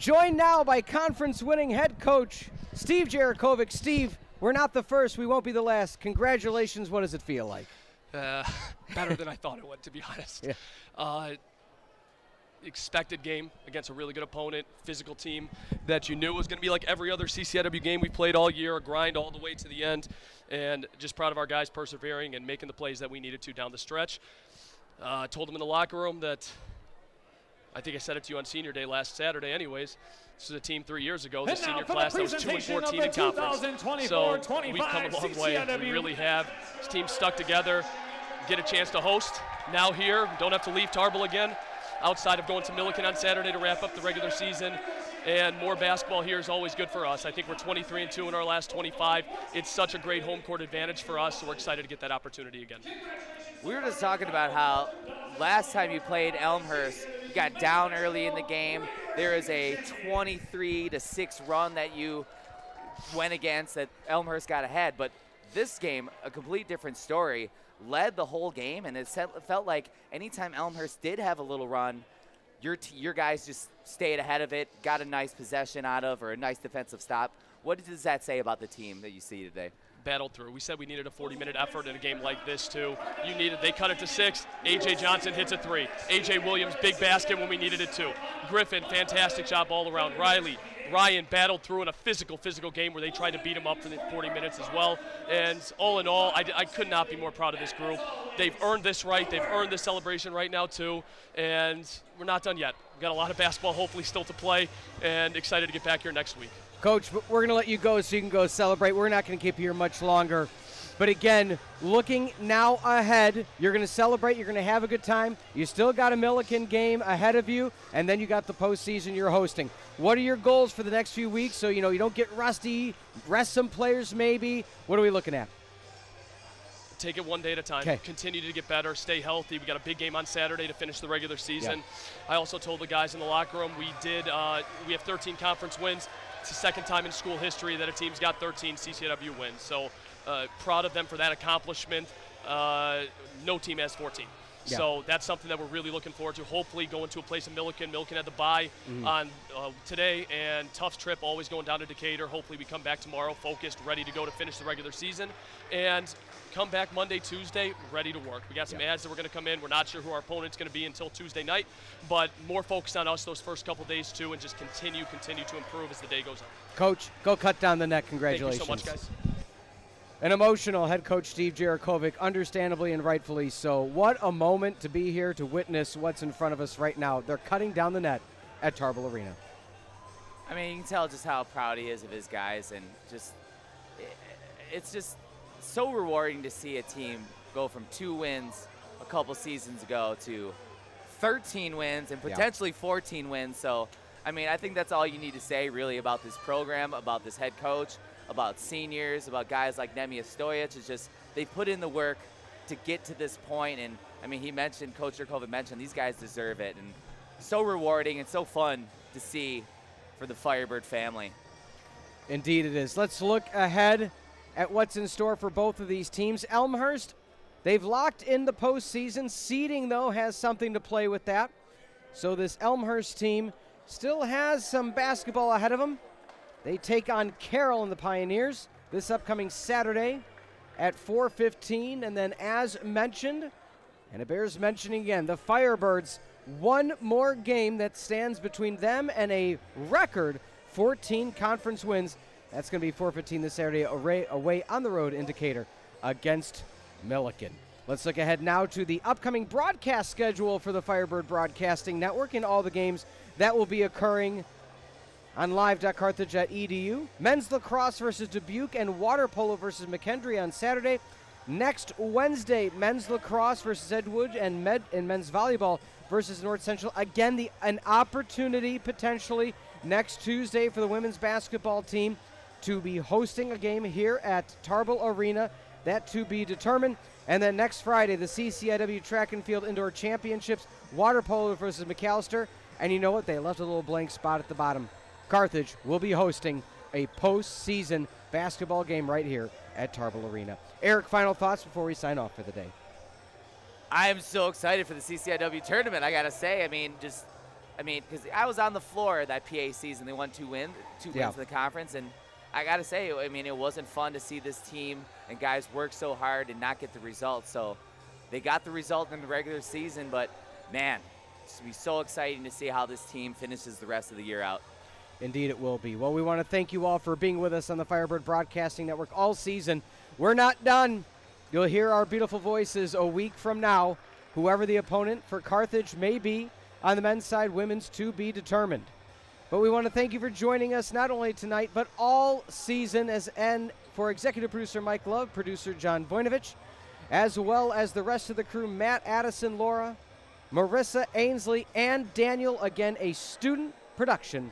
Joined now by conference-winning head coach Steve Djurickovic. Steve, we're not the first. We won't be the last. Congratulations. What does it feel like? Better than I thought it would, to be honest. Yeah. Expected game against a really good opponent, physical team that you knew was going to be like every other CCIW game we played all year, a grind all the way to the end, and just proud of our guys persevering and making the plays that we needed to down the stretch. Told them in the locker room that I think I said it to you on senior day last Saturday anyways. This is a team 3 years ago, the senior class that was 2-14 in conference. So we've come a long way. We really have. This team stuck together, get a chance to host. Now here, don't have to leave Tarble again, outside of going to Milliken on Saturday to wrap up the regular season. And more basketball here is always good for us. I think we're 23-2 in our last 25. It's such a great home court advantage for us, so we're excited to get that opportunity again. We were just talking about how last time you played Elmhurst, you got down early in the game. There is a 23-6 run that you went against that Elmhurst got ahead. But this game, a complete different story. Led the whole game, and it felt like anytime Elmhurst did have a little run, your guys just stayed ahead of it, got a nice possession out of, or a nice defensive stop. What does that say about the team that you see today? Battled through. We said we needed a 40-minute effort in a game like this too. They cut it to 6. A.J. Johnson hits a 3. A.J. Williams, big basket when we needed it too. Griffin, fantastic job all around. Ryan battled through in a physical game where they tried to beat him up for the 40 minutes as well. And all in all, I could not be more proud of this group. They've earned this right. They've earned this celebration right now too. And we're not done yet. We've got a lot of basketball hopefully still to play, and excited to get back here next week. Coach, we're going to let you go so you can go celebrate. We're not going to keep you here much longer. But again, looking now ahead, you're going to celebrate. You're going to have a good time. You still got a Milliken game ahead of you, and then you got the postseason you're hosting. What are your goals for the next few weeks so you don't get rusty, rest some players maybe? What are we looking at? Take it one day at a time. 'Kay. Continue to get better, stay healthy. We got a big game on Saturday to finish the regular season. Yep. I also told the guys in the locker room we have 13 conference wins. It's the second time in school history that a team's got 13 CCW wins. So proud of them for that accomplishment. No team has 14. Yeah. So that's something that we're really looking forward to. Hopefully going to a place in Milliken. Milliken had the bye on today, and tough trip always going down to Decatur. Hopefully we come back tomorrow focused, ready to go to finish the regular season, and come back Monday, Tuesday, ready to work. We got some ads that we're going to come in. We're not sure who our opponent's going to be until Tuesday night, but more focused on us those first couple days too, and just continue to improve as the day goes on. Coach, go cut down the net. Congratulations. Thank you so much, guys. An emotional head coach, Steve Djurickovic, understandably and rightfully so. What a moment to be here to witness what's in front of us right now. They're cutting down the net at Tarble Arena. I mean, you can tell just how proud he is of his guys, and it's just so rewarding to see a team go from 2 wins a couple seasons ago to 13 wins and potentially 14 wins. So, I mean, I think that's all you need to say really about this program, about this head coach, about seniors, about guys like Nemanja Stojic. It's just they put in the work to get to this point. And, I mean, Coach Djurickovic mentioned these guys deserve it. And so rewarding and so fun to see for the Firebird family. Indeed it is. Let's look ahead at what's in store for both of these teams. Elmhurst, they've locked in the postseason. Seeding, though, has something to play with that. So this Elmhurst team still has some basketball ahead of them. They take on Carroll and the Pioneers this upcoming Saturday at 4:15. And then as mentioned, and it bears mentioning again, the Firebirds, one more game that stands between them and a record 14 conference wins. That's going to be 4:15 this Saturday away on the road in Decatur against Milliken. Let's look ahead now to the upcoming broadcast schedule for the Firebird Broadcasting Network and all the games that will be occurring on live.carthage.edu. Men's lacrosse versus Dubuque and water polo versus McKendree on Saturday. Next Wednesday, men's lacrosse versus Edgewood and men's volleyball versus North Central. Again, an opportunity potentially next Tuesday for the women's basketball team to be hosting a game here at Tarble Arena. That to be determined. And then next Friday, the CCIW Track and Field Indoor Championships, water polo versus McAllister. And you know what? They left a little blank spot at the bottom. Carthage will be hosting a postseason basketball game right here at Tarble Arena. Eric, final thoughts before we sign off for the day? I am so excited for the CCIW tournament, I got to say. I mean, just I mean, because I was on the floor that PA season. They won two wins in the conference, and I got to say, I mean, it wasn't fun to see this team and guys work so hard and not get the result. So they got the result in the regular season, but man, it's going to be so exciting to see how this team finishes the rest of the year out. Indeed it will be. Well, we want to thank you all for being with us on the Firebird Broadcasting Network all season. We're not done. You'll hear our beautiful voices a week from now, whoever the opponent for Carthage may be on the men's side, women's to be determined. But we want to thank you for joining us not only tonight, but all season, and for executive producer Mike Love, producer John Voinovich, as well as the rest of the crew, Matt, Addison, Laura, Marissa, Ainsley, and Daniel. Again, a student production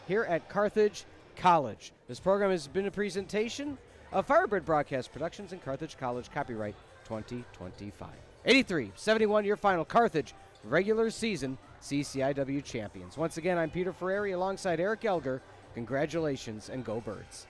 here at Carthage College. This program has been a presentation of Firebird Broadcast Productions and Carthage College, copyright 2025. 83-71, your final Carthage regular season CCIW champions. Once again, I'm Peter Ferrari alongside Eric Elger. Congratulations and go Birds.